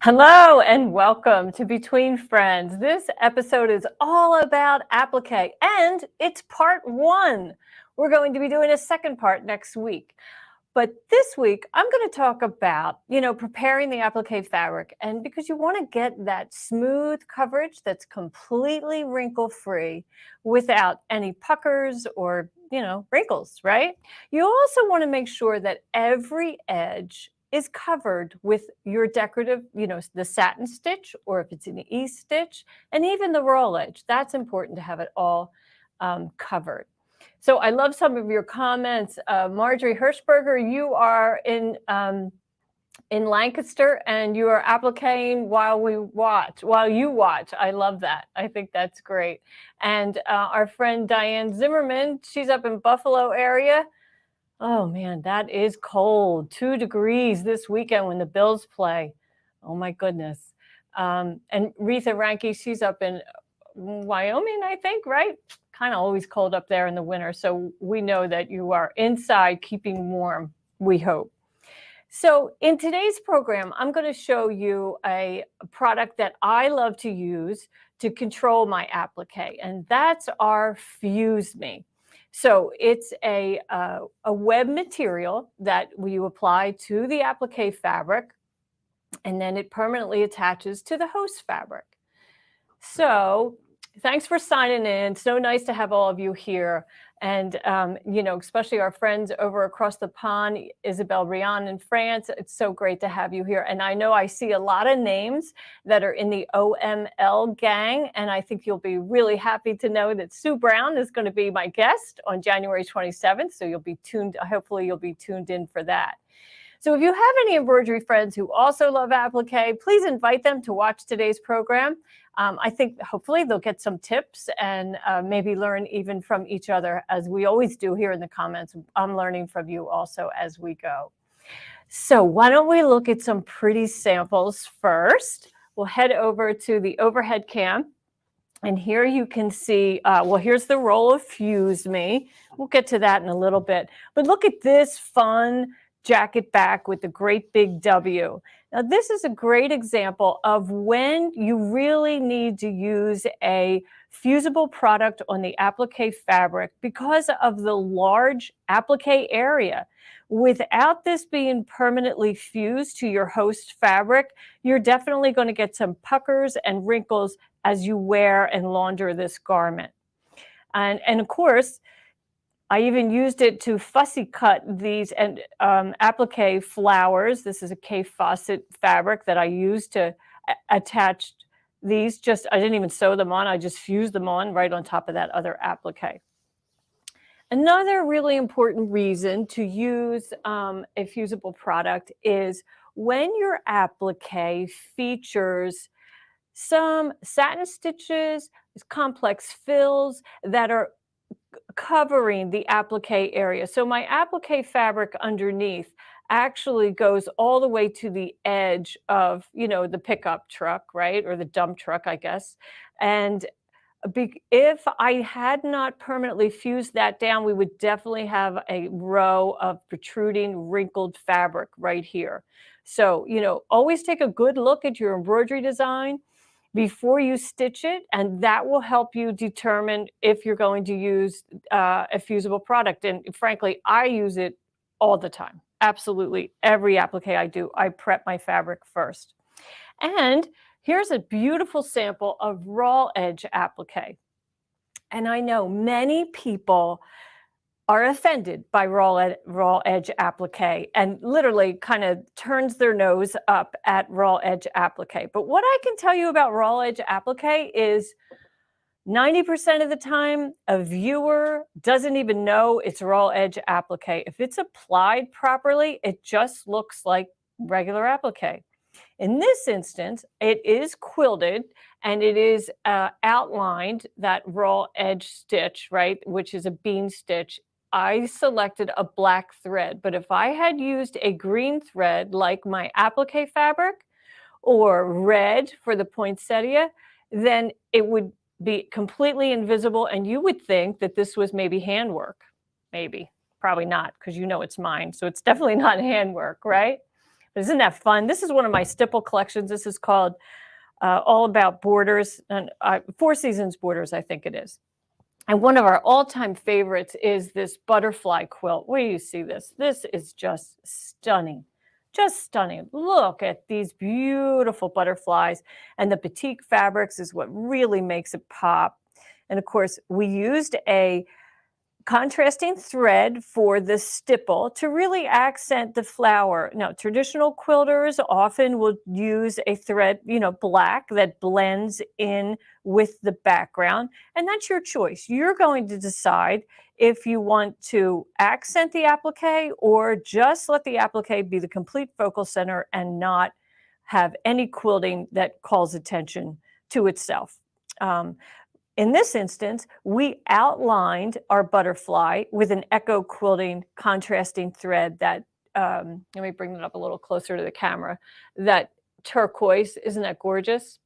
Hello and welcome to Between Friends. This episode is all about applique and it's part one. We're going to be doing a second part next week. But this week, I'm going to talk about, preparing the applique fabric. And because you want to get that smooth coverage that's completely wrinkle-free without any puckers or, wrinkles, right? You also want to make sure that every edge is covered with your decorative, the satin stitch, or if it's an E-stitch, and even the roll edge. That's important to have it all covered. So I love some of your comments. Marjorie Hirschberger, you are in Lancaster and you are appliquing while you watch. I love that. I think that's great. And our friend Diane Zimmerman, she's up in Buffalo area. Oh man, that is cold. 2 degrees this weekend when the Bills play. Oh my goodness. And Retha Ranke, she's up in Wyoming, I think, right? Kind of always cold up there in the winter. So we know that you are inside keeping warm, we hope. So in today's program, I'm going to show you a product that I love to use to control my applique, and that's our Fuse Me. So it's a web material that you apply to the applique fabric, and then it permanently attaches to the host fabric. So thanks for signing in. So nice to have all of you here. And, especially our friends over across the pond, Isabelle Rian in France. It's so great to have you here. And I know I see a lot of names that are in the OML gang. And I think you'll be really happy to know that Sue Brown is going to be my guest on January 27th. So you'll be tuned. Hopefully you'll be tuned in for that. So if you have any embroidery friends who also love applique, please invite them to watch today's program. I think hopefully they'll get some tips and maybe learn even from each other, as we always do here in the comments. I'm learning from you also as we go. So why don't we look at some pretty samples first? We'll head over to the overhead cam. And here you can see, here's the roll of Fuse Me. We'll get to that in a little bit. But look at this fun jacket back with the great big W. Now, this is a great example of when you really need to use a fusible product on the applique fabric because of the large applique area. Without this being permanently fused to your host fabric, you're definitely going to get some puckers and wrinkles as you wear and launder this garment. And of course, I even used it to fussy cut these and applique flowers. This is a Kay Fawcett fabric that I used to attach these. I didn't even sew them on. I just fused them on right on top of that other applique. Another really important reason to use a fusible product is when your applique features some satin stitches, complex fills that are covering the applique area. So my applique fabric underneath actually goes all the way to the edge of, the pickup truck, right? Or the dump truck, I guess. And if I had not permanently fused that down, we would definitely have a row of protruding wrinkled fabric right here. So, always take a good look at your embroidery design before you stitch it, and that will help you determine if you're going to use a fusible product. And frankly, I use it all the time. Absolutely. Every applique I do, I prep my fabric first. And here's a beautiful sample of raw edge applique. And I know many people are offended by raw edge applique and literally kind of turns their nose up at raw edge applique. But what I can tell you about raw edge applique is 90% of the time, a viewer doesn't even know it's raw edge applique. If it's applied properly, it just looks like regular applique. In this instance, it is quilted and it is outlined, that raw edge stitch, right, which is a bean stitch. I selected a black thread, but if I had used a green thread like my applique fabric or red for the poinsettia, then it would be completely invisible and you would think that this was maybe handwork. Maybe, probably not, because it's mine. So it's definitely not handwork, right? Isn't that fun? This is one of my stipple collections. This is called All About Borders, and Four Seasons Borders, I think it is. And one of our all-time favorites is this butterfly quilt. Where do you see this? This is just stunning. Just stunning. Look at these beautiful butterflies. And the batik fabrics is what really makes it pop. And of course, we used a contrasting thread for the stipple to really accent the flower. Now, traditional quilters often will use a thread, black that blends in with the background, and that's your choice. You're going to decide if you want to accent the applique or just let the applique be the complete focal center and not have any quilting that calls attention to itself. In this instance, we outlined our butterfly with an echo quilting contrasting thread that, let me bring it up a little closer to the camera, that turquoise, isn't that gorgeous?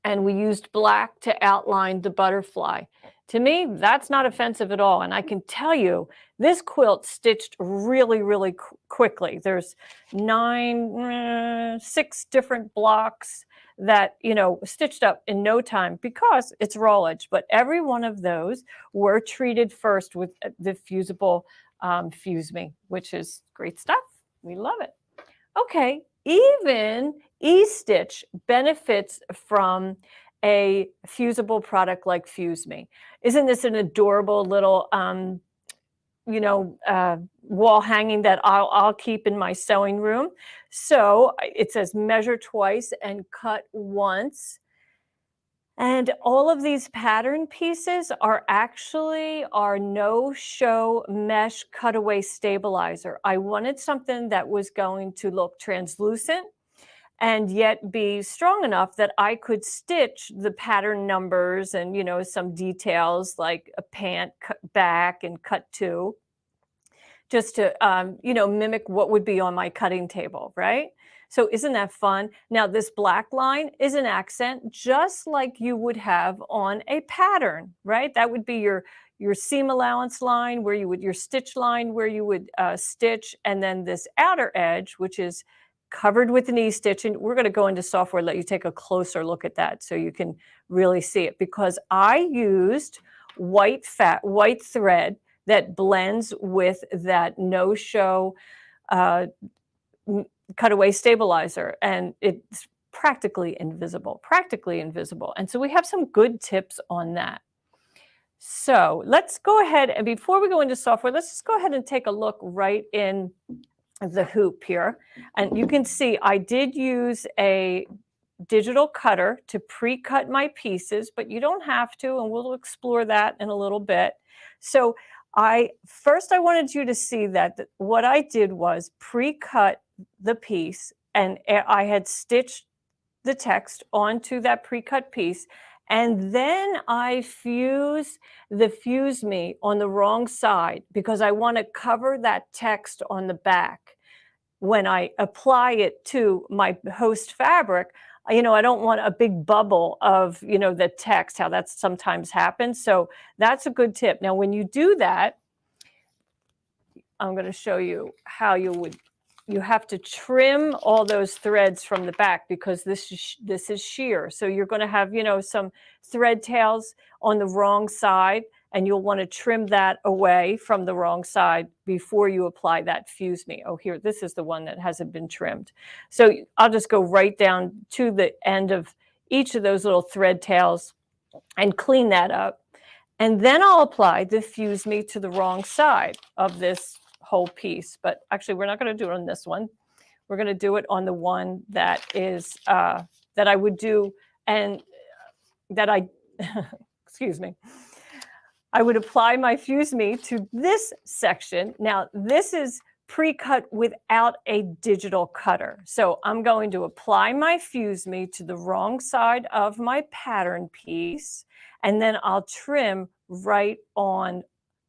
And we used black to outline the butterfly. To me, that's not offensive at all. And I can tell you, this quilt stitched really, really quickly. There's 6 different blocks that, stitched up in no time because it's raw edge. But every one of those were treated first with the fusible Fuse Me, which is great stuff. We love it. Okay, even E-Stitch benefits from a fusible product like Fuse Me. Isn't this an adorable little, wall hanging that I'll keep in my sewing room? So it says measure twice and cut once. And all of these pattern pieces are actually our no-show mesh cutaway stabilizer. I wanted something that was going to look translucent and yet be strong enough that I could stitch the pattern numbers and, some details like a pant cut back and cut 2, just to, mimic what would be on my cutting table, right? So isn't that fun? Now, this black line is an accent just like you would have on a pattern, right? That would be your seam allowance line, where you would, your stitch line, where you would stitch, and then this outer edge, which is covered with an E-stitch. And we're going to go into software, let you take a closer look at that so you can really see it, because I used white thread that blends with that no-show cutaway stabilizer, and it's practically invisible. And so we have some good tips on that. So let's go ahead, and before we go into software, let's just go ahead and take a look right in the hoop here. And you can see I did use a digital cutter to pre-cut my pieces, but you don't have to, and we'll explore that in a little bit. So I wanted you to see that what I did was pre-cut the piece, and I had stitched the text onto that pre-cut piece, and then I fuse the Fuse Me on the wrong side because I want to cover that text on the back. When I apply it to my host fabric, I don't want a big bubble of, the text, how that sometimes happens. So that's a good tip. Now, when you do that, I'm going to show you how you have to trim all those threads from the back, because this is sheer. So you're going to have, some thread tails on the wrong side, and you'll want to trim that away from the wrong side before you apply that Fuse Me. Oh, here, this is the one that hasn't been trimmed. So I'll just go right down to the end of each of those little thread tails and clean that up. And then I'll apply the Fuse Me to the wrong side of this whole piece. But actually, we're not going to do it on this one. We're going to do it on the one that is, that I would do, and that I, excuse me, I would apply my Fuse Me to this section. Now, this is pre-cut without a digital cutter. So I'm going to apply my Fuse Me to the wrong side of my pattern piece, and then I'll trim right on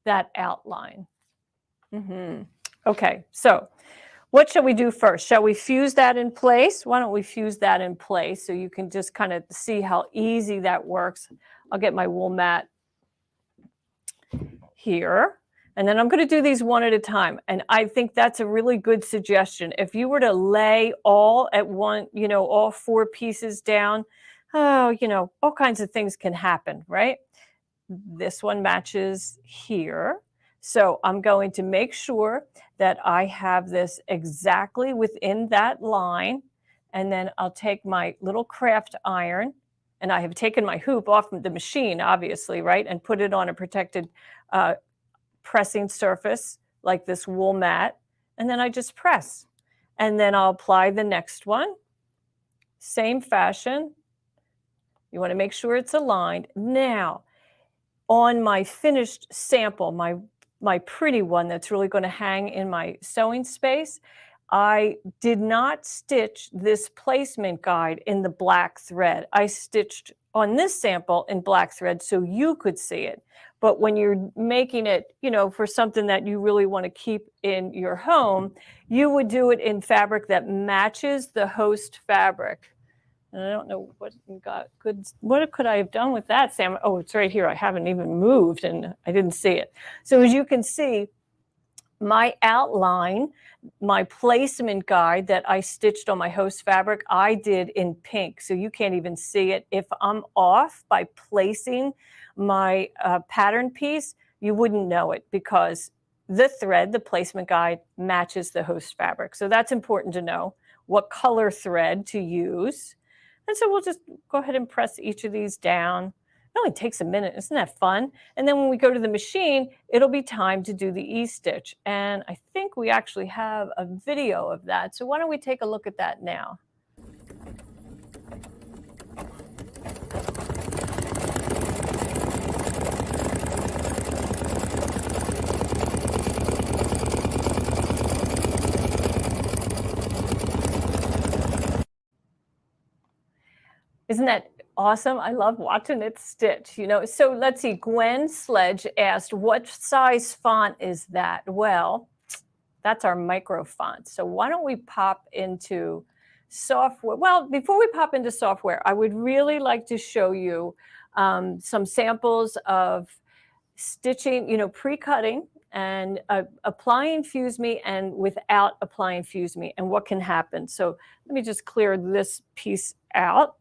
that outline. Okay, so what shall we do first? Shall we fuse that in place? Why don't we fuse that in place so you can just kind of see how easy that works. I'll get my wool mat here. And then I'm going to do these one at a time. And I think that's a really good suggestion. If you were to lay all at one, all 4 pieces down, oh, all kinds of things can happen, right? This one matches here. So I'm going to make sure that I have this exactly within that line. And then I'll take my little craft iron, and I have taken my hoop off of the machine, obviously, right? And put it on a protected pressing surface like this wool mat. And then I just press. And then I'll apply the next one. Same fashion. You want to make sure it's aligned. Now, on my finished sample, my pretty one that's really going to hang in my sewing space, I did not stitch this placement guide in the black thread. I stitched on this sample in black thread so you could see it. But when you're making it, for something that you really want to keep in your home, you would do it in fabric that matches the host fabric. And I don't know what could I have done with that, Sam? Oh, it's right here. I haven't even moved and I didn't see it. So as you can see, my outline, my placement guide that I stitched on my host fabric, I did in pink. So you can't even see it. If I'm off by placing my pattern piece, you wouldn't know it because the thread, the placement guide, matches the host fabric. So that's important to know what color thread to use. And so we'll just go ahead and press each of these down. It only takes a minute. Isn't that fun? And then when we go to the machine, it'll be time to do the E-stitch. And I think we actually have a video of that. So why don't we take a look at that now? Isn't that awesome? I love watching it stitch, So let's see, Gwen Sledge asked, what size font is that? Well, that's our micro font. So why don't we pop into software? Well, before we pop into software, I would really like to show you some samples of stitching, pre-cutting and applying Fuse Me and without applying Fuse Me and what can happen. So let me just clear this piece out.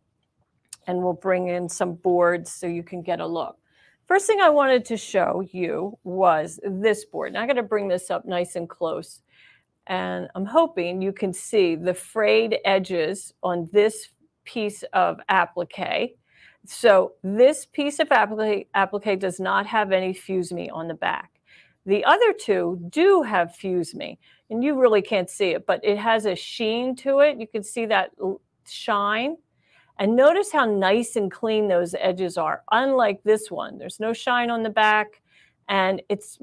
And we'll bring in some boards so you can get a look. First thing I wanted to show you was this board. And I'm going to bring this up nice and close. And I'm hoping you can see the frayed edges on this piece of applique. So this piece of applique does not have any Fuse Me on the back. The other two do have Fuse Me. And you really can't see it, but it has a sheen to it. You can see that shine. And notice how nice and clean those edges are. Unlike this one, there's no shine on the back, and it's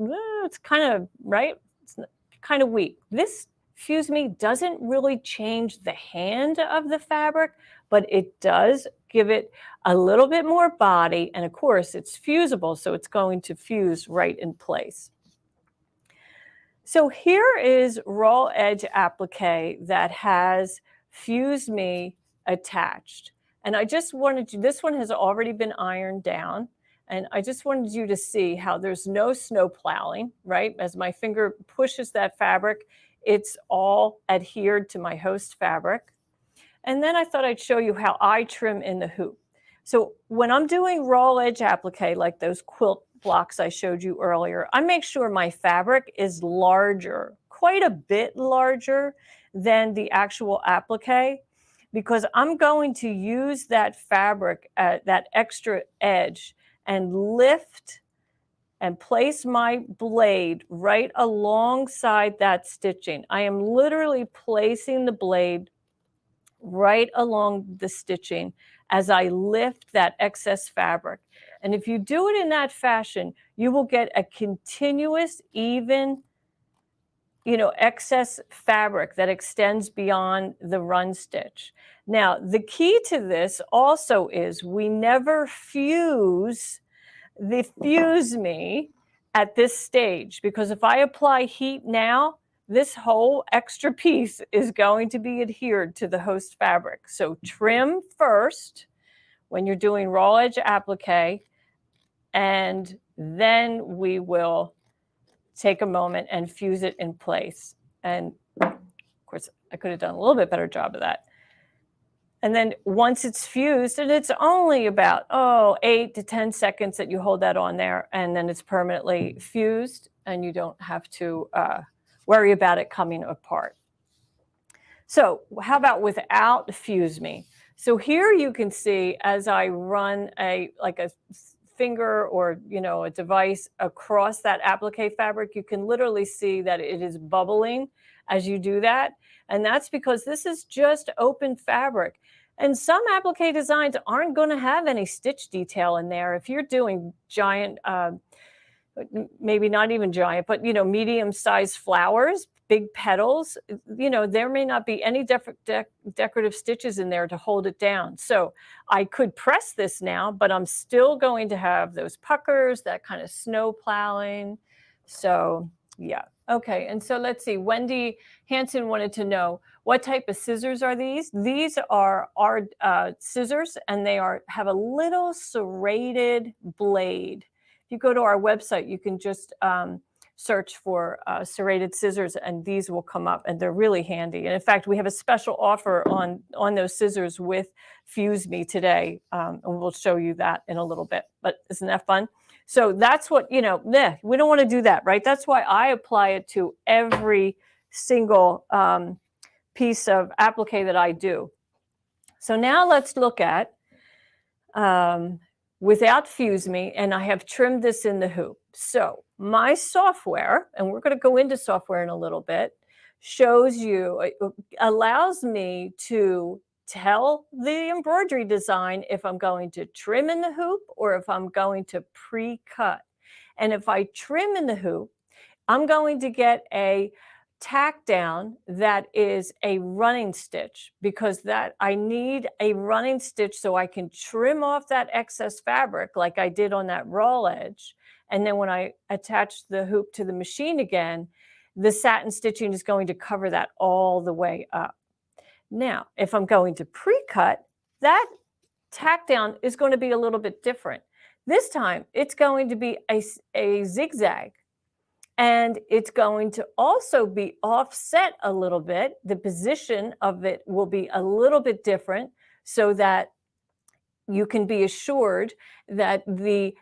kind of, right? It's kind of weak. This Fuse Me doesn't really change the hand of the fabric, but it does give it a little bit more body. And of course, it's fusible, so it's going to fuse right in place. So here is raw edge applique that has Fuse Me attached. And I just wanted you, this one has already been ironed down. And I just wanted you to see how there's no snow plowing, right? As my finger pushes that fabric, it's all adhered to my host fabric. And then I thought I'd show you how I trim in the hoop. So when I'm doing raw edge applique, like those quilt blocks I showed you earlier, I make sure my fabric is larger, quite a bit larger than the actual applique, because I'm going to use that fabric, that extra edge, and lift and place my blade right alongside that stitching. I am literally placing the blade right along the stitching as I lift that excess fabric. And if you do it in that fashion, you will get a continuous, even excess fabric that extends beyond the run stitch. Now, the key to this also is we never fuse the Fuse Me at this stage, because if I apply heat now, this whole extra piece is going to be adhered to the host fabric. So trim first when you're doing raw edge applique, and then we will take a moment and fuse it in place. And of course, I could have done a little bit better job of that. And then once it's fused, and it's only about, 8 to 10 seconds that you hold that on there, and then it's permanently fused, and you don't have to worry about it coming apart. So how about without Fuse Me? So here you can see as I run like a finger or a device across that applique fabric, you can literally see that it is bubbling as you do that. And that's because this is just open fabric. And some applique designs aren't going to have any stitch detail in there. If you're doing giant, maybe not even giant, but medium-sized flowers, big petals, there may not be any decorative stitches in there to hold it down. So I could press this now, but I'm still going to have those puckers, that kind of snow plowing. So yeah. Okay, and so let's see. Wendy Hanson wanted to know, what type of scissors are these? These are our scissors, and they have a little serrated blade. If you go to our website, you can just search for serrated scissors, and these will come up, and they're really handy. And in fact, we have a special offer on those scissors with Fuse Me today, and we'll show you that in a little bit. But isn't that fun? So that's what, we don't want to do that, right? That's why I apply it to every single piece of applique that I do. So now let's look at without Fuse Me, and I have trimmed this in the hoop. So my software, and we're going to go into software in a little bit, allows me to tell the embroidery design if I'm going to trim in the hoop or if I'm going to pre-cut. And if I trim in the hoop, I'm going to get a tack down that is a running stitch, because I need a running stitch so I can trim off that excess fabric like I did on that raw edge. And then when I attach the hoop to the machine again, the satin stitching is going to cover that all the way up. Now, if I'm going to pre-cut, that tack down is going to be a little bit different. This time, it's going to be a zigzag, and it's going to also be offset a little bit. The position of it will be a little bit different so that you can be assured that the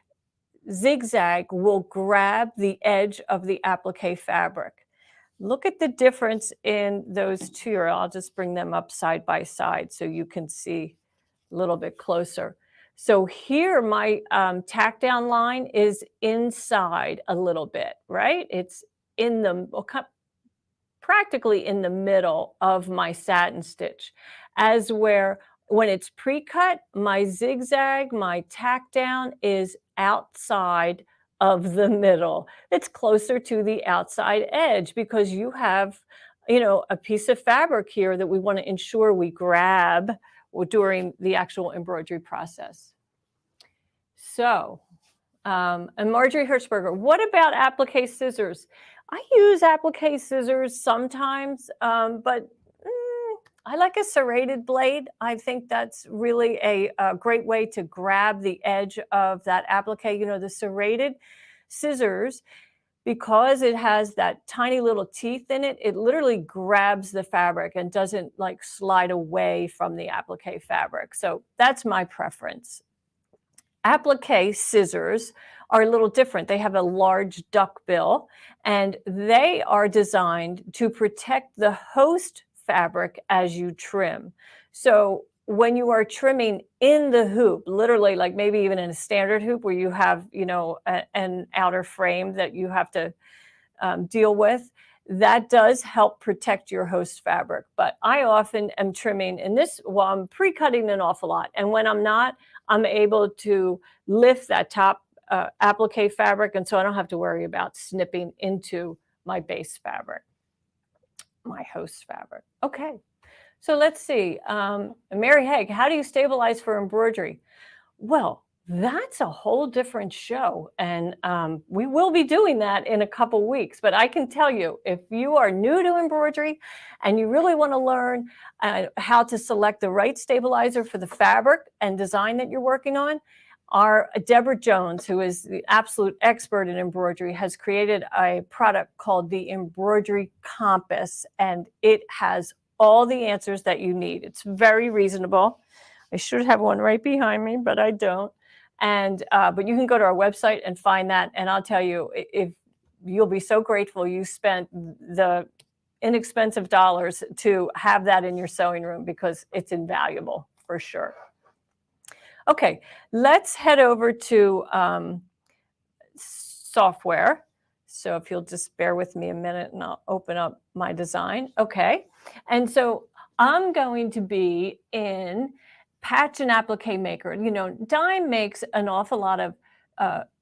zigzag will grab the edge of the applique fabric. Look at the difference in those two. I'll just bring them up side by side so you can see a little bit closer. So here my tack down line is inside a little bit, right? It's practically in the middle of my satin stitch, as when it's pre-cut, my zigzag, my tack down is outside of the middle. It's closer to the outside edge because you have, a piece of fabric here that we want to ensure we grab during the actual embroidery process. So, and Marjorie Hirschberger, what about applique scissors? I use applique scissors sometimes, but I like a serrated blade. I think that's really a great way to grab the edge of that applique. The serrated scissors, because it has that tiny little teeth in it, it literally grabs the fabric and doesn't like slide away from the applique fabric. So that's my preference. Applique scissors are a little different. They have a large duck bill, and they are designed to protect the host fabric as you trim. So when you are trimming in the hoop, literally like maybe even in a standard hoop where you have, an outer frame that you have to deal with, that does help protect your host fabric. But I often am trimming in this, I'm pre-cutting an awful lot. And when I'm not, I'm able to lift that top applique fabric, and so I don't have to worry about snipping into my base fabric, my host fabric. Okay, so let's see. Mary Haig, how do you stabilize for embroidery? Well, that's a whole different show, and we will be doing that in a couple weeks. But I can tell you, if you are new to embroidery and you really want to learn how to select the right stabilizer for the fabric and design that you're working on, Our Deborah Jones, who is the absolute expert in embroidery, has created a product called the Embroidery Compass, and it has all the answers that you need. It's very reasonable. I should have one right behind me, but I don't. And but you can go to our website and find that, and I'll tell you, if you'll be so grateful you spent the inexpensive dollars to have that in your sewing room, because it's invaluable for sure. Okay, let's head over to software. So if you'll just bear with me a minute and I'll open up my design. Okay, and so I'm going to be in Patch and Applique Maker. You know, Dime makes an awful lot of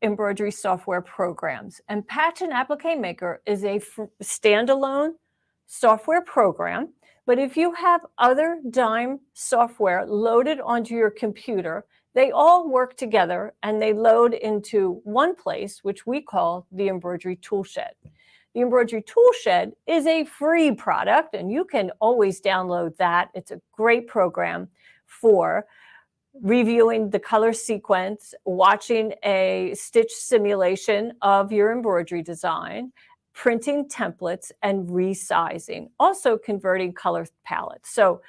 embroidery software programs, and Patch and Applique Maker is a standalone software program. But if you have other Dime software loaded onto your computer, they all work together and they load into one place, which we call the Embroidery Toolshed. The Embroidery Toolshed is a free product, and you can always download that. It's a great program for reviewing the color sequence, watching a stitch simulation of your embroidery design, printing templates, and resizing, also converting color palettes. So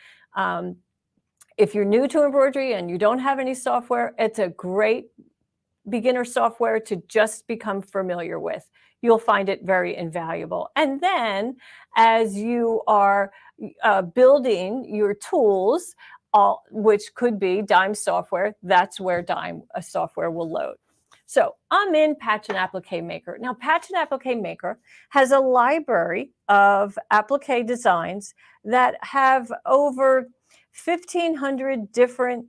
if you're new to embroidery and you don't have any software, it's a great beginner software to just become familiar with. You'll find it very invaluable. And then as you are building your tools, which could be Dime software, that's where Dime software will load. So I'm in Patch and Applique Maker. Now, Patch and Applique Maker has a library of applique designs that have over 1,500 different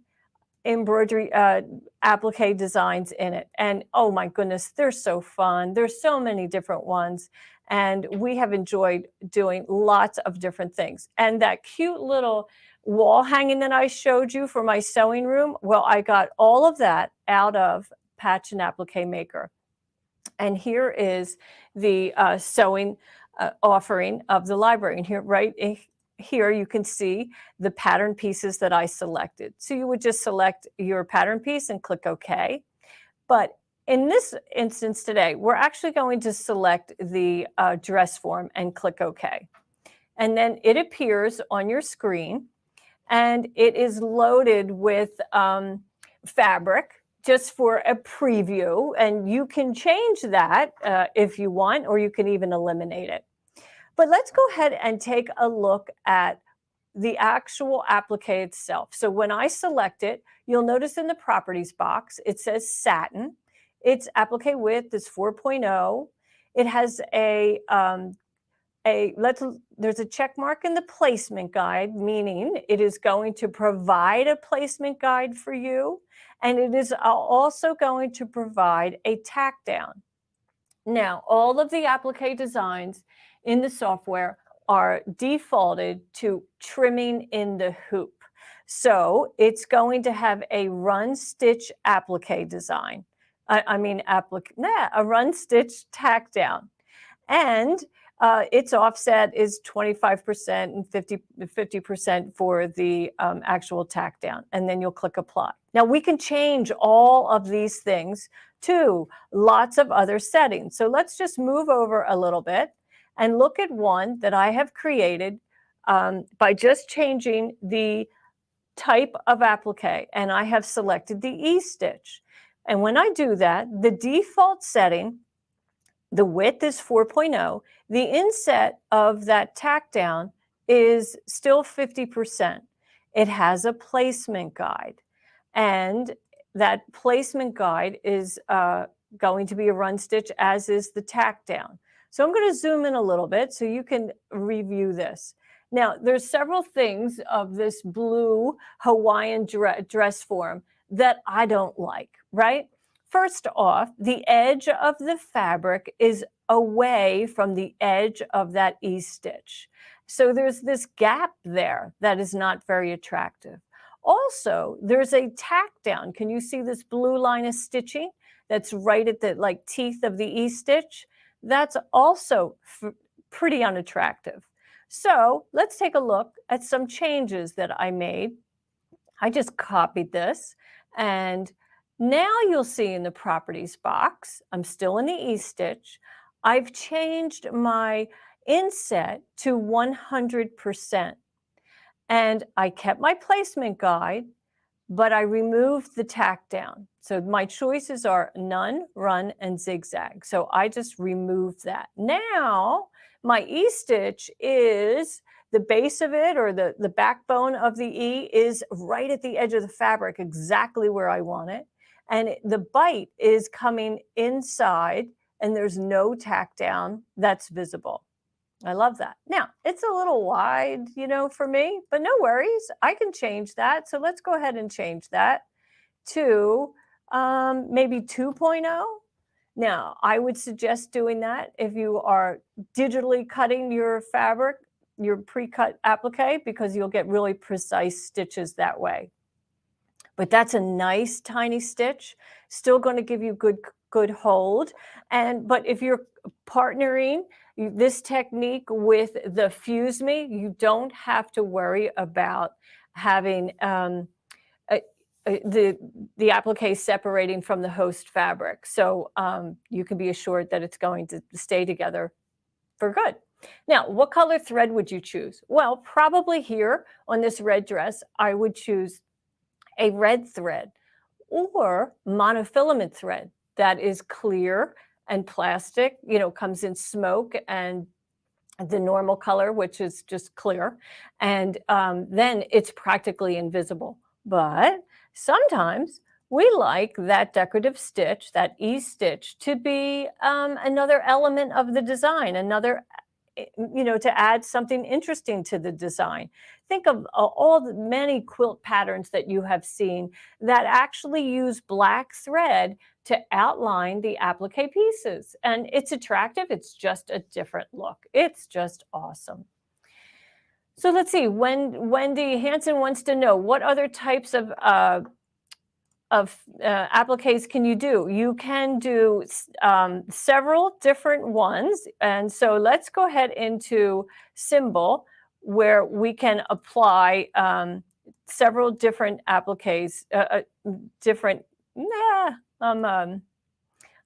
embroidery applique designs in it. And oh my goodness, they're so fun. There's so many different ones. And we have enjoyed doing lots of different things. And that cute little wall hanging that I showed you for my sewing room, well, I got all of that out of Patch and Applique Maker. And here is the sewing offering of the library. And here, right here, you can see the pattern pieces that I selected. So you would just select your pattern piece and click OK. But in this instance today, we're actually going to select the dress form and click OK. And then it appears on your screen, and it is loaded with fabric just for a preview. And you can change that if you want, or you can even eliminate it. But let's go ahead and take a look at the actual applique itself. So when I select it, you'll notice in the properties box, it says satin. Its applique width is 4.0. It has there's a check mark in the placement guide, meaning it is going to provide a placement guide for you. And it is also going to provide a tack down. Now, all of the applique designs in the software are defaulted to trimming in the hoop. So it's going to have a run stitch applique design. A run stitch tack down. And its offset is 25% and 50% for the actual tack down. And then you'll click apply. Now we can change all of these things to lots of other settings. So let's just move over a little bit and look at one that I have created by just changing the type of applique. And I have selected the E-stitch. And when I do that, the default setting, the width is 4.0. The inset of that tack down is still 50%. It has a placement guide. And that placement guide is going to be a run stitch, as is the tack down. So I'm going to zoom in a little bit so you can review this. Now, there's several things of this blue Hawaiian dress form that I don't like, right? First off, the edge of the fabric is away from the edge of that E-stitch. So there's this gap there that is not very attractive. Also, there's a tack down. Can you see this blue line of stitching that's right at the teeth of the E-stitch? That's also pretty unattractive. So let's take a look at some changes that I made. I just copied this and Now you'll see in the properties box, I'm still in the E-stitch. I've changed my inset to 100%. And I kept my placement guide, but I removed the tack down. So my choices are none, run, and zigzag. So I just removed that. Now my E-stitch is the base of it, or the backbone of the E is right at the edge of the fabric, exactly where I want it. And the bite is coming inside, and there's no tack down that's visible. I love that. Now, it's a little wide, for me, but no worries. I can change that. So let's go ahead and change that to maybe 2.0. Now, I would suggest doing that if you are digitally cutting your fabric, your pre-cut applique, because you'll get really precise stitches that way. But that's a nice tiny stitch, still going to give you good hold. But if you're partnering this technique with the Fuse Me, you don't have to worry about having the applique separating from the host fabric. So you can be assured that it's going to stay together for good. Now, what color thread would you choose? Well, probably here on this red dress, I would choose a red thread or monofilament thread that is clear and plastic, comes in smoke and the normal color, which is just clear. And then it's practically invisible. But sometimes we like that decorative stitch, that E-stitch, to be another element of the design, to add something interesting to the design. Think of all the many quilt patterns that you have seen that actually use black thread to outline the applique pieces. And it's attractive. It's just a different look. It's just awesome. So let's see. Wendy Hansen wants to know, what other types of appliques can you do? You can do several different ones. And so let's go ahead into Symbol, where we can apply several different appliques,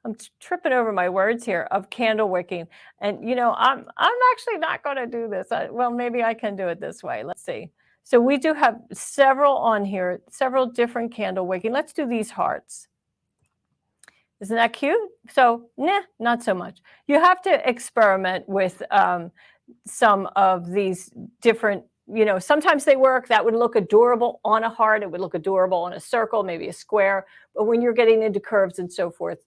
I'm tripping over my words here, of candle wicking. And I'm actually not going to do this. Well, maybe I can do it this way. Let's see. So we do have several on here, several different candle wicking. Let's do these hearts. Isn't that cute? So, not so much. You have to experiment with some of these different, sometimes they work. That would look adorable on a heart. It would look adorable on a circle, maybe a square. But when you're getting into curves and so forth,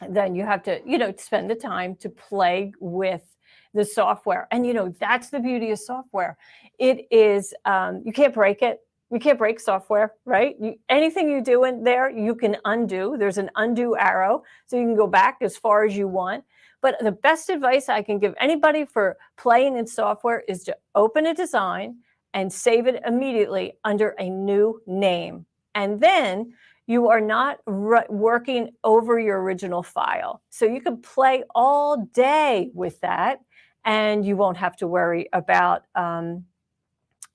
then you have to, spend the time to play with the software. And, that's the beauty of software. It is, you can't break it. You can't break software, right? Anything you do in there, you can undo. There's an undo arrow, so you can go back as far as you want. But the best advice I can give anybody for playing in software is to open a design and save it immediately under a new name. And then you are not working over your original file. So you can play all day with that, and you won't have to worry about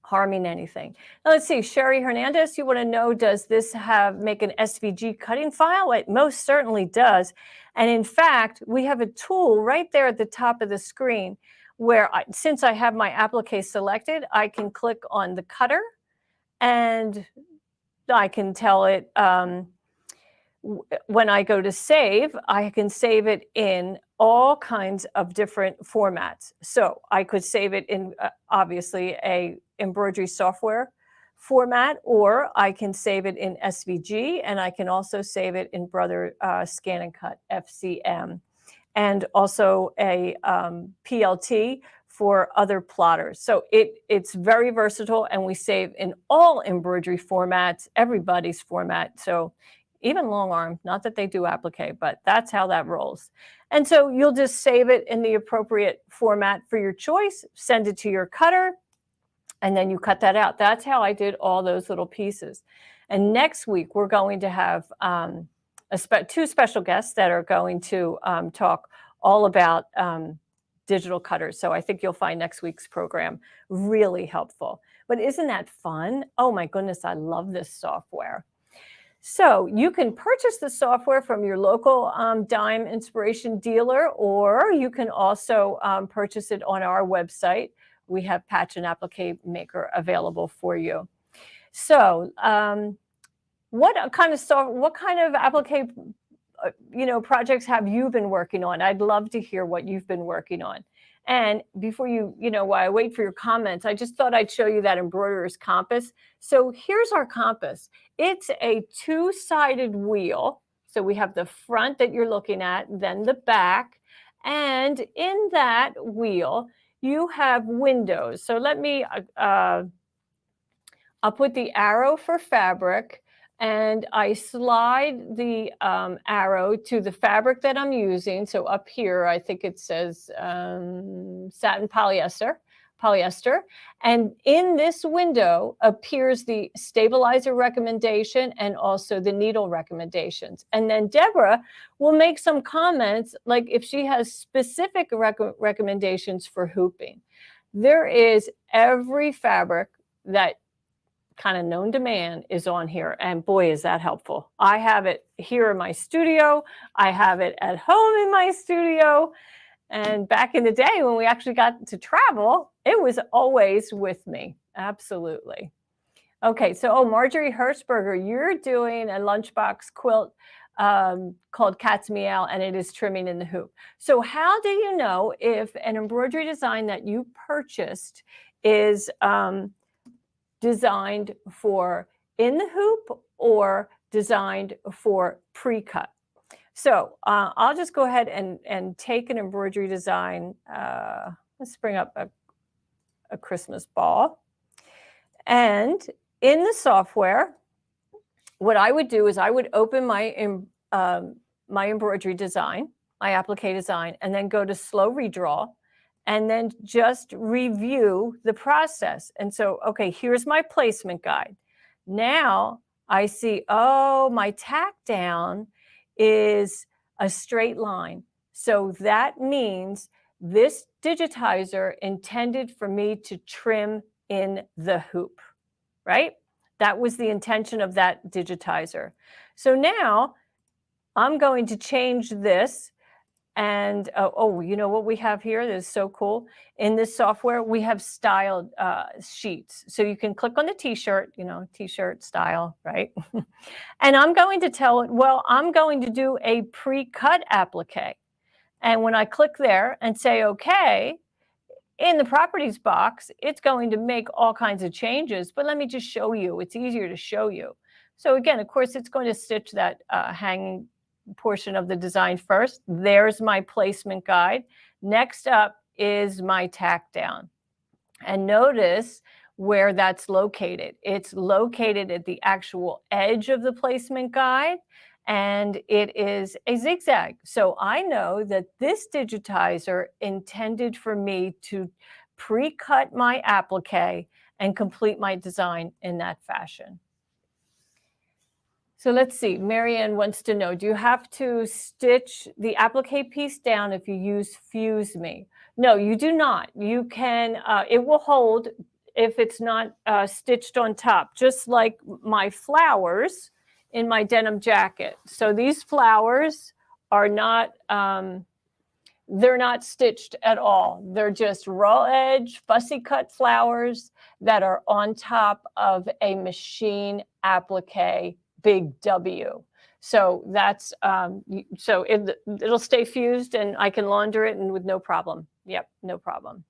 harming anything. Now let's see, Sherry Hernandez, you want to know, does this make an SVG cutting file? It most certainly does. And in fact, we have a tool right there at the top of the screen where, since I have my applique selected, I can click on the cutter and I can tell it, when I go to save, I can save it in all kinds of different formats. So I could save it in, obviously, a embroidery software format, or I can save it in SVG, and I can also save it in Brother Scan and Cut, FCM, and also a PLT for other plotters. So it's very versatile, and we save in all embroidery formats, everybody's format. So even long arm, not that they do applique, but that's how that rolls. And so you'll just save it in the appropriate format for your choice, send it to your cutter, and then you cut that out. That's how I did all those little pieces. And next week, we're going to have two special guests that are going to talk all about digital cutters. So I think you'll find next week's program really helpful. But isn't that fun? Oh my goodness, I love this software. So you can purchase the software from your local dime inspiration dealer, or you can also purchase it on our website. We have Patch and Applique Maker available for you. So what kind of applique projects have you been working on? I'd love to hear what you've been working on. And before while I wait for your comments, I just thought I'd show you that embroiderer's compass. So here's our compass. It's a two-sided wheel. So we have the front that you're looking at, then the back. And in that wheel, you have windows. So let me, I'll put the arrow for fabric, and I slide the arrow to the fabric that I'm using. So up here, I think it says satin polyester. And in this window appears the stabilizer recommendation and also the needle recommendations. And then Deborah will make some comments, like if she has specific recommendations for hooping. There is every fabric that kind of known to man is on here, and boy, is that helpful. I have it here in my studio. I have it at home in my studio. And back in the day when we actually got to travel, it was always with me. Absolutely. Okay, so Marjorie Hertzberger, you're doing a lunchbox quilt called Cat's Meow, and it is trimming in the hoop. So how do you know if an embroidery design that you purchased is designed for in the hoop or designed for pre-cut? So I'll just go ahead and take an embroidery design. Let's bring up a Christmas ball. And in the software, what I would do is I would open my embroidery design, my applique design, and then go to slow redraw, and then just review the process. And so, okay, here's my placement guide. Now I see, my tack down is a straight line. So that means this digitizer intended for me to trim in the hoop, right? That was the intention of that digitizer. So now I'm going to change this. And you know what we have here that is so cool? In this software, we have styled sheets. So you can click on the t-shirt, t-shirt style, right? And I'm going to tell it, well, I'm going to do a pre-cut applique. And when I click there and say, okay, in the properties box, it's going to make all kinds of changes. But let me just show you. It's easier to show you. So again, of course, it's going to stitch that hanging portion of the design first. There's my placement guide. Next up is my tack down. And notice where that's located. It's located at the actual edge of the placement guide, and it is a zigzag. So I know that this digitizer intended for me to pre-cut my applique and complete my design in that fashion. So let's see, Marianne wants to know, do you have to stitch the applique piece down if you use Fuse Me? No, you do not. You can, it will hold if it's not stitched on top, just like my flowers in my denim jacket. So these flowers are not, they're not stitched at all. They're just raw edge, fussy cut flowers that are on top of a machine applique big W. So that's, so it'll stay fused and I can launder it and with no problem. Yep, no problem.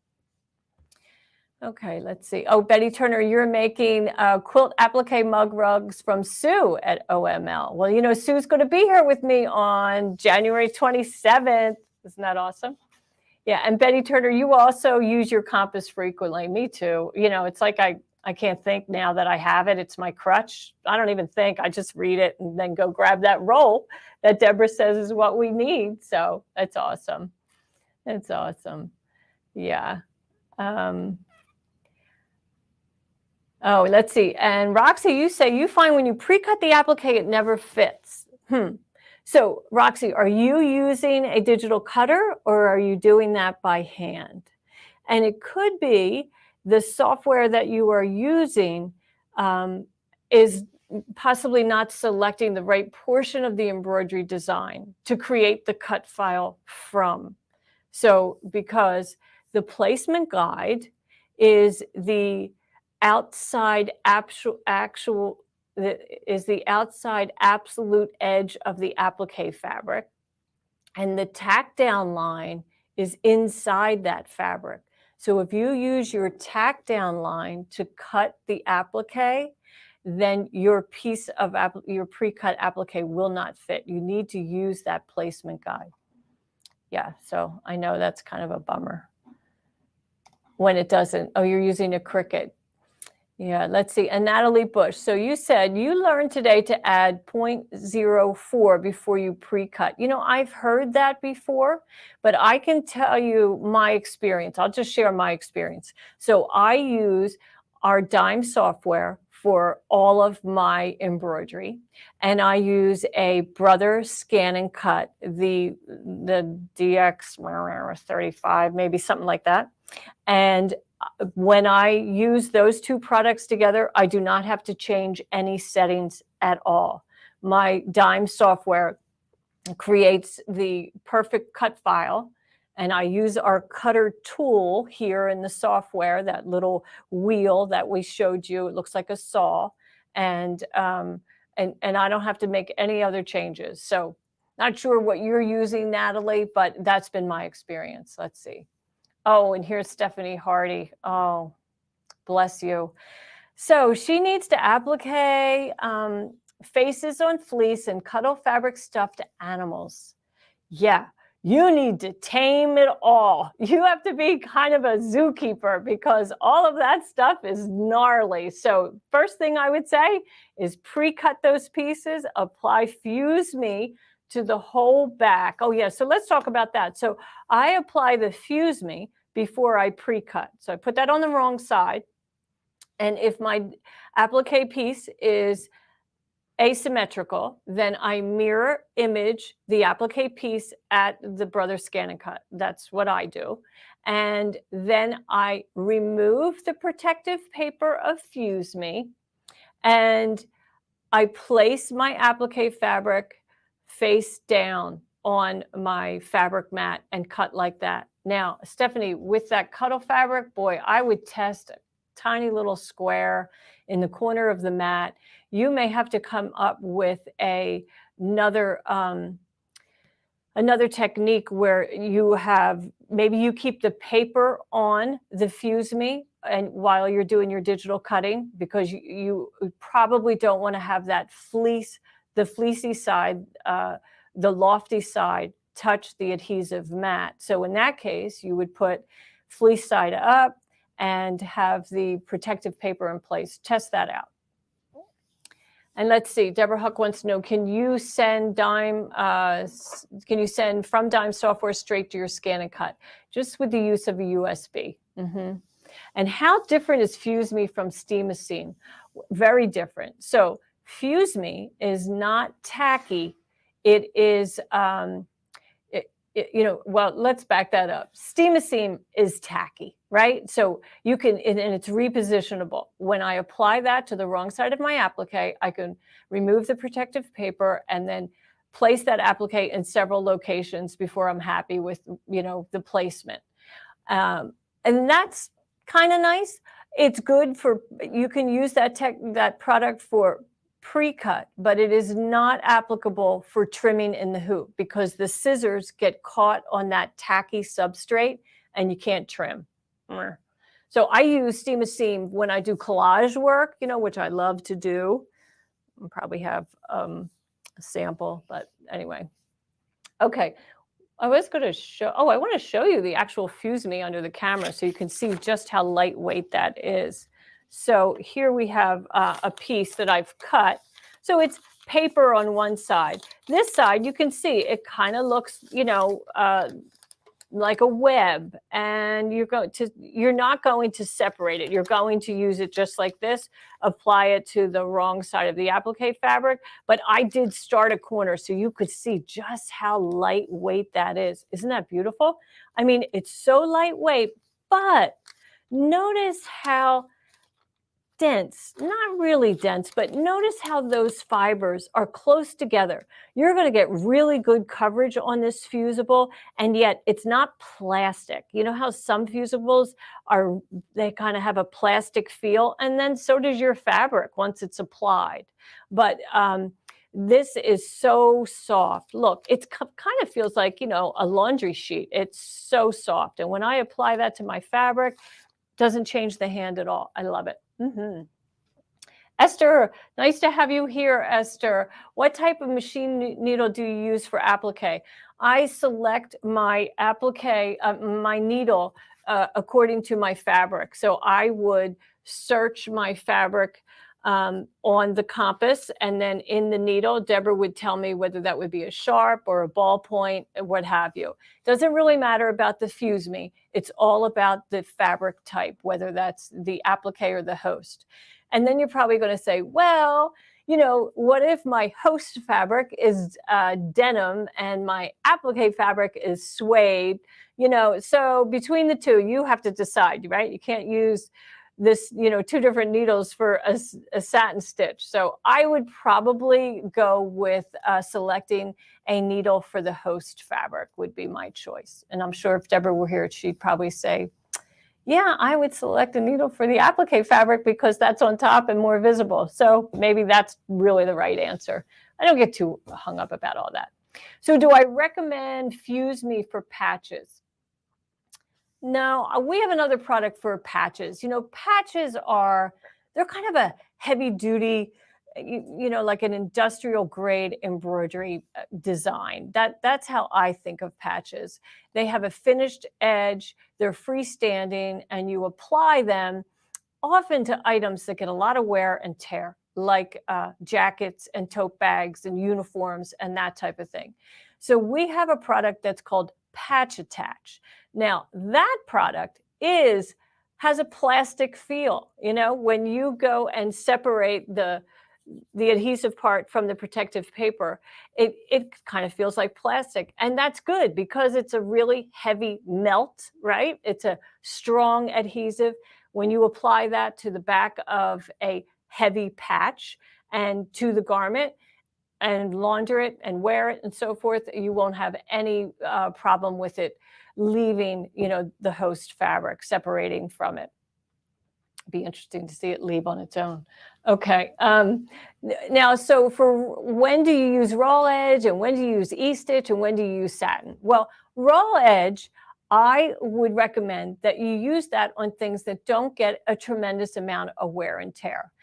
Okay, let's see. Betty Turner, you're making quilt applique mug rugs from Sue at OML. Well, Sue's going to be here with me on January 27th. Isn't that awesome? Yeah, and Betty Turner, you also use your compass frequently. Me too. It's like I can't think now that I have it. It's my crutch. I don't even think. I just read it and then go grab that roll that Deborah says is what we need. So that's awesome. It's awesome. Yeah. Let's see. And Roxy, you say you find when you pre-cut the applique, it never fits. So Roxy, are you using a digital cutter or are you doing that by hand? And it could be the software that you are using is possibly not selecting the right portion of the embroidery design to create the cut file from. So because the placement guide is the outside the outside absolute edge of the applique fabric, and the tack down line is inside that fabric. So if you use your tack down line to cut the applique, then your piece of your pre-cut applique will not fit. You need to use that placement guide. Yeah, so I know that's kind of a bummer when it doesn't. Oh, you're using a Cricut. Yeah, let's see. And Natalie Bush. So you said you learned today to add 0.04 before you pre-cut. You know, I've heard that before, but I can tell you my experience. I'll just share my experience. So I use our Dime software for all of my embroidery, and I use a Brother Scan and Cut, the DX 35, maybe something like that. And when I use those two products together, I do not have to change any settings at all. My Dime software creates the perfect cut file, and I use our cutter tool here in the software, that little wheel that we showed you. It looks like a saw, and I don't have to make any other changes. So not sure what you're using, Natalie, but that's been my experience. Let's see. Oh, and here's Stephanie Hardy. Oh, bless you. So she needs to applique faces on fleece and cuddle fabric stuffed animals. Yeah, you need to tame it all. You have to be kind of a zookeeper because all of that stuff is gnarly. So first thing I would say is pre-cut those pieces, apply Fuse Me to the whole back. Oh yeah, so let's talk about that. So I apply the Fuse Me before I pre-cut. So I put that on the wrong side. And if my applique piece is asymmetrical, then I mirror image the applique piece at the Brother Scan and Cut. That's what I do. And then I remove the protective paper of Fuse Me, and I place my applique fabric face down on my fabric mat and cut like that. Now, Stephanie, with that cuddle fabric, boy, I would test a tiny little square in the corner of the mat. You may have to come up with another technique where you have, maybe you keep the paper on the Fuse Me and while you're doing your digital cutting, because you probably don't want to have that the fleecy side, the lofty side touch the adhesive mat. So in that case, you would put fleece side up and have the protective paper in place. Test that out. And let's see, Deborah Huck wants to know, can you send from Dime software straight to your Scan and Cut, just with the use of a USB? And how different is Fuse Me from Steam-A-Seam? Very different. So Fuse Me is not tacky. It is, well, let's back that up. Steam-A-Seam is tacky, right? So you can, and it's repositionable. When I apply that to the wrong side of my applique, I can remove the protective paper and then place that applique in several locations before I'm happy with, the placement. And that's kind of nice. It's good for, you can use that product for pre-cut, but it is not applicable for trimming in the hoop because the scissors get caught on that tacky substrate and you can't trim. So I use Steam-A-Seam when I do collage work, which I love to do. I'll probably have a sample, but anyway. Okay, I was going to show, I want to show you the actual Fuse Me under the camera so you can see just how lightweight that is. So here we have a piece that I've cut. So it's paper on one side. This side, you can see it kind of looks, like a web, and you're not going to separate it. You're going to use it just like this, apply it to the wrong side of the applique fabric. But I did start a corner so you could see just how lightweight that is. Isn't that beautiful? I mean, it's so lightweight, but notice how dense, not really dense, but notice how those fibers are close together. You're going to get really good coverage on this fusible, and yet it's not plastic. You know how some fusibles are, they kind of have a plastic feel, and then so does your fabric once it's applied. But this is so soft. Look, it kind of feels like, you know, a laundry sheet. It's so soft. And when I apply that to my fabric, doesn't change the hand at all. I love it. Esther, nice to have you here, Esther. What type of machine needle do you use for applique? I select my applique, my needle, according to my fabric. So I would search my fabric on the compass, and then in the needle, Deborah would tell me whether that would be a sharp or a ballpoint, what have you. Doesn't really matter about the fuse me. It's all about the fabric type, whether that's the applique or the host. And then you're probably going to say, well, you know, what if my host fabric is denim and my applique fabric is suede? You know, so between the two, you have to decide, right? You can't use this, you know, two different needles for a satin stitch. So I would probably go with selecting a needle for the host fabric would be my choice. And I'm sure if Deborah were here, she'd probably say, yeah, I would select a needle for the applique fabric because that's on top and more visible. So maybe that's really the right answer. I don't get too hung up about all that. So do I recommend Fuse Me for patches? No, we have another product for patches. You know, patches are, they're kind of a heavy duty, you know, like an industrial grade embroidery design. That's how I think of patches. They have a finished edge, they're freestanding, and you apply them often to items that get a lot of wear and tear, like jackets and tote bags and uniforms and that type of thing. So we have a product that's called Patch Attach. Now, that product has a plastic feel. You know, when you go and separate the adhesive part from the protective paper, it kind of feels like plastic. And that's good because it's a really heavy melt, right? It's a strong adhesive. When you apply that to the back of a heavy patch and to the garment, and launder it and wear it and so forth, you won't have any problem with it leaving, you know, the host fabric, separating from it. Be interesting to see it leave on its own. Okay. Now, so for when do you use raw edge and when do you use e-stitch and when do you use satin? Well, raw edge, I would recommend that you use that on things that don't get a tremendous amount of wear and tear.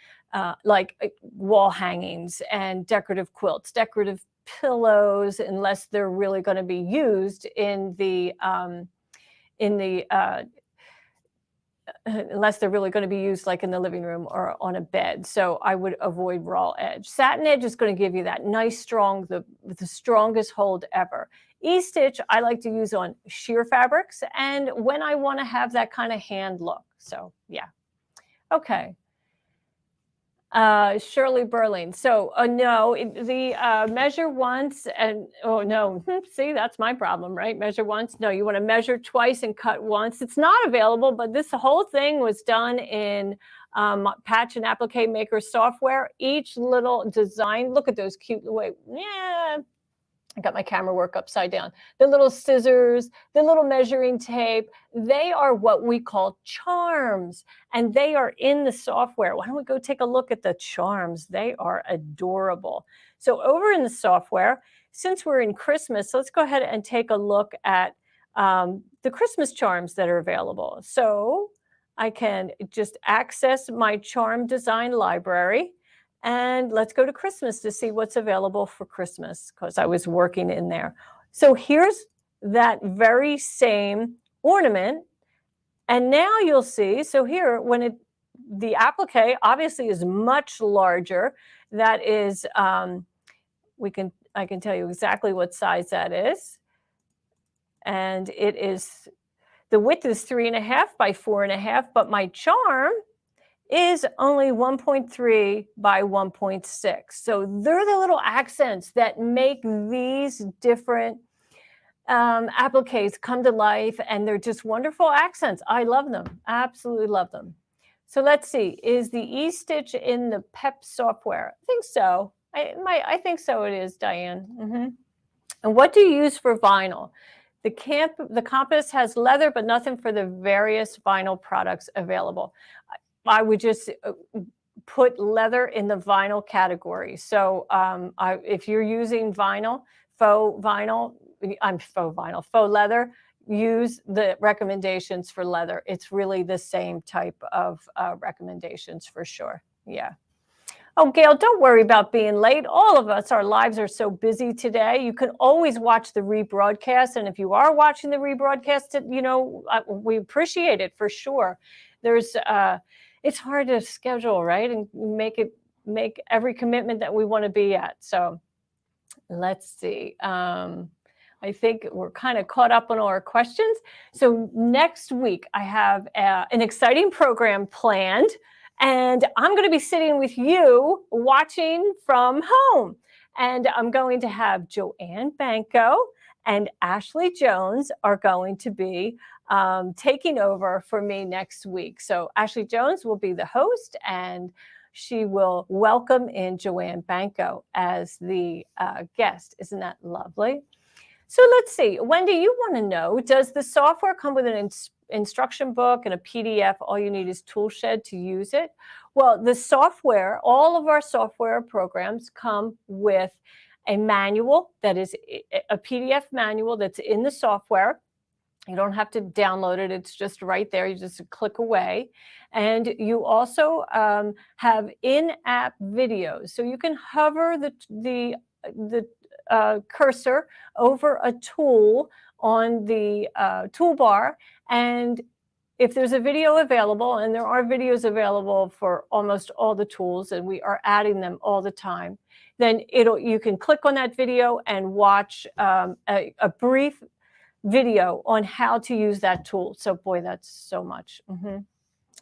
Like wall hangings and decorative quilts, decorative pillows, unless they're really going to be used unless they're really going to be used like in the living room or on a bed. So I would avoid raw edge. Satin edge is going to give you that nice, strong, the strongest hold ever. E-stitch, I like to use on sheer fabrics and when I want to have that kind of hand look. So yeah. Okay. Shirley Burling. So no, the measure once and, oh no, see, that's my problem, right? Measure once. No, you want to measure twice and cut once. It's not available, but this whole thing was done in Patch and Applique Maker software. Each little design, look at those cute, wait, yeah, I got my camera work upside down. The little scissors, the little measuring tape, they are what we call charms, and they are in the software. Why don't we go take a look at the charms? They are adorable. So over in the software, since we're in Christmas, let's go ahead and take a look at the Christmas charms that are available. So I can just access my charm design library. And let's go to Christmas to see what's available for Christmas because I was working in there. So here's that very same ornament. And now you'll see, so here, when the applique obviously is much larger, that is, I can tell you exactly what size that is. And it is, the width is 3.5 by 4.5, but my charm is only 1.3 by 1.6. So they're the little accents that make these different appliques come to life, and they're just wonderful accents. I love them, absolutely love them. So let's see, is the E-stitch in the PEP software? I think so. I think so it is, Diane. And what do you use for vinyl? The Compass has leather, but nothing for the various vinyl products available. I would just put leather in the vinyl category. So if you're using vinyl, faux leather, use the recommendations for leather. It's really the same type of recommendations for sure. Yeah. Oh, Gail, don't worry about being late. All of us, our lives are so busy today. You can always watch the rebroadcast. And if you are watching the rebroadcast, we appreciate it for sure. It's hard to schedule, right? And make every commitment that we want to be at. So let's see. I think we're kind of caught up on all our questions. So next week, I have an exciting program planned. And I'm going to be sitting with you watching from home. And I'm going to have Joanne Banco and Ashley Jones are going to be taking over for me next week. So Ashley Jones will be the host, and she will welcome in Joanne Banco as the guest. Isn't that lovely? So let's see. Wendy, you want to know, does the software come with an instruction book and a PDF? All you need is Toolshed to use it. Well, the software, all of our software programs come with a manual that is a PDF manual that's in the software. You don't have to download it. It's just right there. You just click away. And you also have in-app videos. So you can hover the cursor over a tool on the toolbar, and if there's a video available, and there are videos available for almost all the tools, and we are adding them all the time, then you can click on that video and watch a brief video on how to use that tool. So boy, that's so much.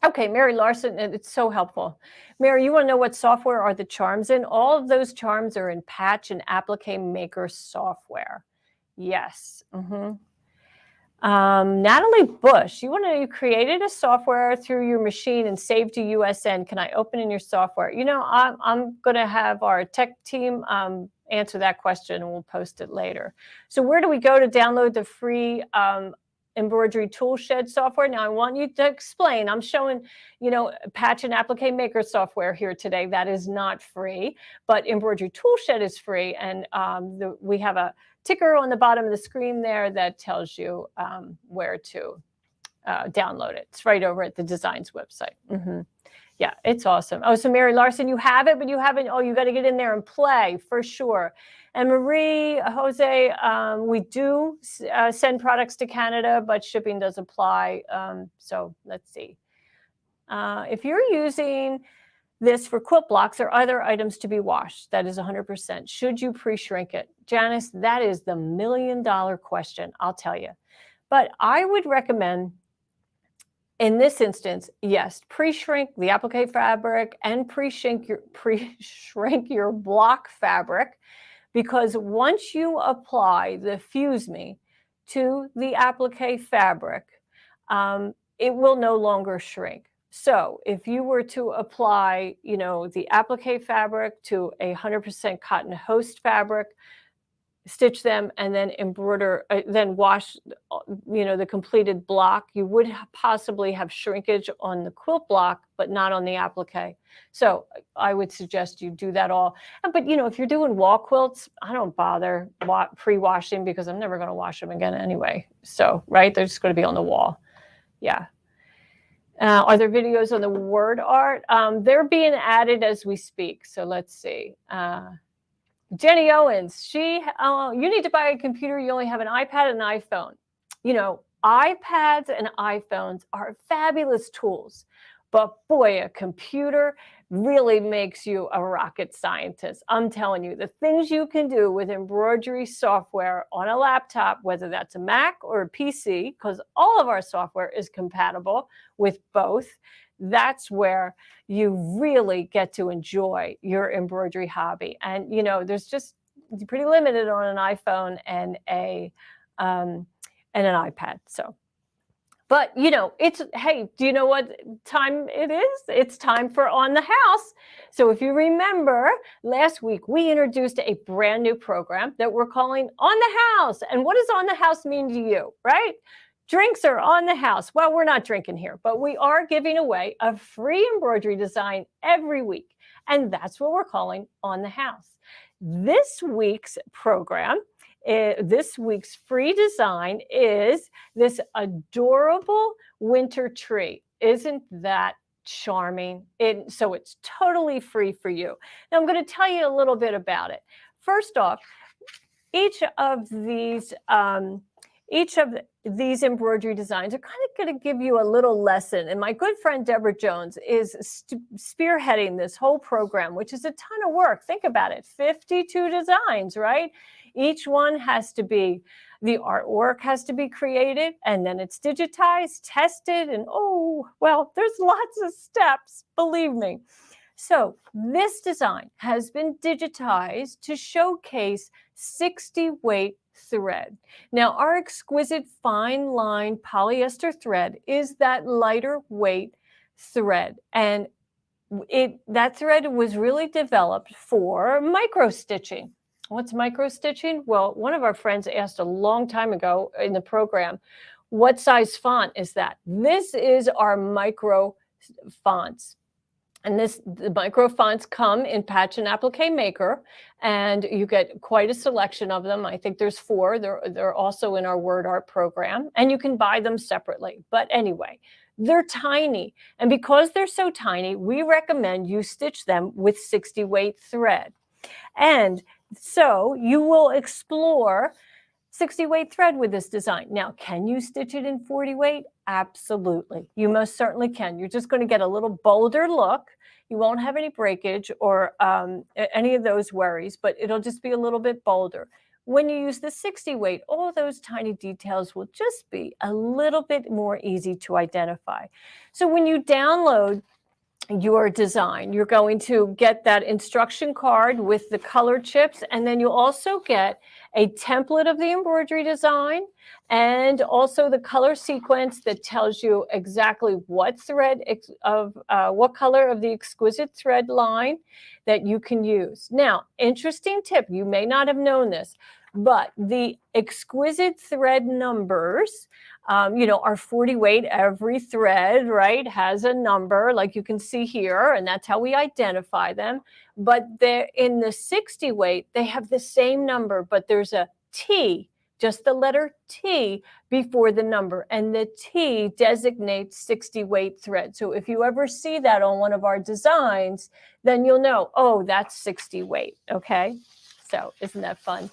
Okay, Mary Larson, it's so helpful. Mary, you want to know what software are the charms in? All of those charms are in Patch and Applique Maker software. Yes. Natalie Bush, you want to know, you created a software through your machine and saved to USN. Can I open in your software? I'm going to have our tech team answer that question, and we'll post it later. So where do we go to download the free embroidery toolshed software? Now I want you to explain. I'm showing, Patch and Applique Maker software here today. That is not free, but embroidery toolshed is free, and we have a ticker on the bottom of the screen there that tells you where to download it. It's right over at the Designs website. Yeah, it's awesome. Oh, so Mary Larson, you have it, but you haven't. Oh, you got to get in there and play for sure. And Marie, Jose, we do send products to Canada, but shipping does apply. So let's see. If you're using this for quilt blocks, are other items to be washed? That is 100%. Should you pre-shrink it? Janice, that is the $1 million question, I'll tell you. But I would recommend, in this instance, yes, pre-shrink the applique fabric and pre-shrink your block fabric, because once you apply the Fuse Me to the applique fabric, it will no longer shrink. So if you were to apply, the applique fabric to 100% cotton host fabric, stitch them, and then embroider, then wash, the completed block, you would possibly have shrinkage on the quilt block, but not on the applique. So I would suggest you do that all. But, if you're doing wall quilts, I don't bother pre-washing, because I'm never going to wash them again anyway. So, right, they're just going to be on the wall. Yeah. Are there videos on the word art? They're being added as we speak. So let's see. Jenny Owens, you need to buy a computer. You only have an iPad and an iPhone. iPads and iPhones are fabulous tools, but boy, a computer really makes you a rocket scientist. I'm telling you, the things you can do with embroidery software on a laptop, whether that's a Mac or a PC, because all of our software is compatible with both, that's where you really get to enjoy your embroidery hobby. And, there's just pretty limited on an iPhone and an iPad. So But, hey, do you know what time it is? It's time for On the House. So if you remember, last week we introduced a brand new program that we're calling On the House. And what does On the House mean to you, right? Drinks are on the house. Well, we're not drinking here, but we are giving away a free embroidery design every week. And that's what we're calling On the House. This week's program, this week's free design is this adorable winter tree. Isn't that charming? So it's totally free for you. Now I'm going to tell you a little bit about it. First off, each of these embroidery designs are kind of going to give you a little lesson. And my good friend Deborah Jones is spearheading this whole program, which is a ton of work. Think about it, 52 designs, right? Each one has to be, the artwork has to be created, and then it's digitized, tested, and there's lots of steps, believe me. So this design has been digitized to showcase 60 weight thread. Now, our exquisite fine line polyester thread is that lighter weight thread, and that thread was really developed for micro stitching. What's micro stitching? Well, one of our friends asked a long time ago in the program, what size font is that? This is our micro fonts. And the micro fonts come in Patch and Applique Maker, and you get quite a selection of them. I think there's 4. They're also in our word art program, and you can buy them separately. But anyway, they're tiny. And because they're so tiny, we recommend you stitch them with 60 weight thread. And so you will explore 60 weight thread with this design. Now, can you stitch it in 40 weight? Absolutely. You most certainly can. You're just going to get a little bolder look. You won't have any breakage or any of those worries, but it'll just be a little bit bolder. When you use the 60 weight, all those tiny details will just be a little bit more easy to identify. So when you download your design, you're going to get that instruction card with the color chips, and then you'll also get a template of the embroidery design and also the color sequence that tells you exactly what thread what color of the exquisite thread line that you can use. Now, interesting tip, you may not have known this, but the exquisite thread numbers are 40 weight. Every thread, right, has a number like you can see here, and that's how we identify them. But they're in the 60 weight, they have the same number, but there's a T, just the letter T before the number, and the T designates 60 weight thread. So if you ever see that on one of our designs, then you'll know, oh, that's 60 weight, okay? So isn't that fun?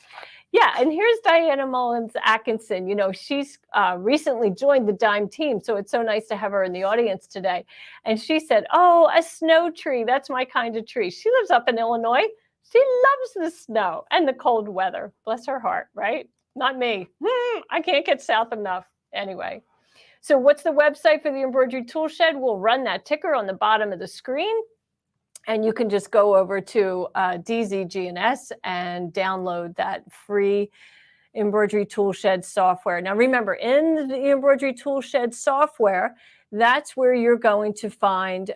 Yeah, and here's Diana Mullins Atkinson. She's recently joined the Dime team, so it's so nice to have her in the audience today. And she said, oh, a snow tree, that's my kind of tree. She lives up in Illinois. She loves the snow and the cold weather. Bless her heart, right? Not me. I can't get south enough. Anyway, so what's the website for the Embroidery Tool Shed? We'll run that ticker on the bottom of the screen. And you can just go over to DZGNS and download that free Embroidery Tool Shed software. Now remember, in the Embroidery Tool Shed software, that's where you're going to find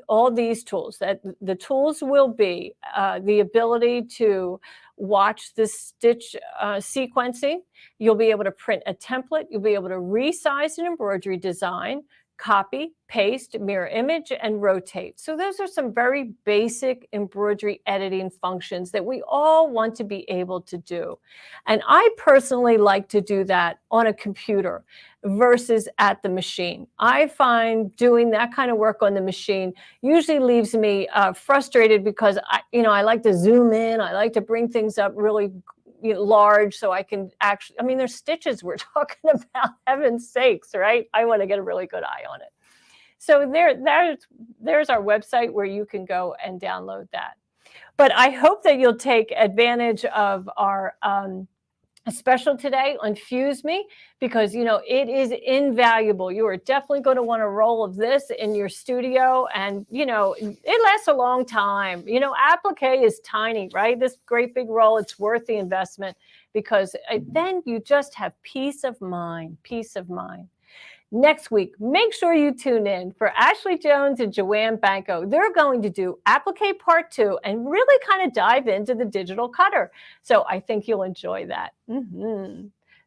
all these tools. That the tools will be the ability to watch the stitch sequencing. You'll be able to print a template. You'll be able to resize an embroidery design, copy, paste, mirror image, and rotate. So those are some very basic embroidery editing functions that we all want to be able to do. And I personally like to do that on a computer versus at the machine. I find doing that kind of work on the machine usually leaves me frustrated because I like to zoom in. I like to bring things up really large so I can actually, there's stitches we're talking about, heaven's sakes, right? I want to get a really good eye on it. So there's our website where you can go and download that. But I hope that you'll take advantage of our special today on Fuse Me, because it is invaluable. You are definitely going to want a roll of this in your studio, and it lasts a long time. Applique is tiny, right? This great big roll, it's worth the investment, because then you just have peace of mind. Next week, make sure you tune in for Ashley Jones and Joanne Banco. They're going to do Applique Part 2 and really kind of dive into the digital cutter. So I think you'll enjoy that.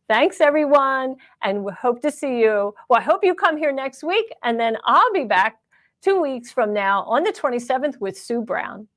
Thanks, everyone, and we hope to see you. Well, I hope you come here next week, and then I'll be back 2 weeks from now on the 27th with Sue Brown.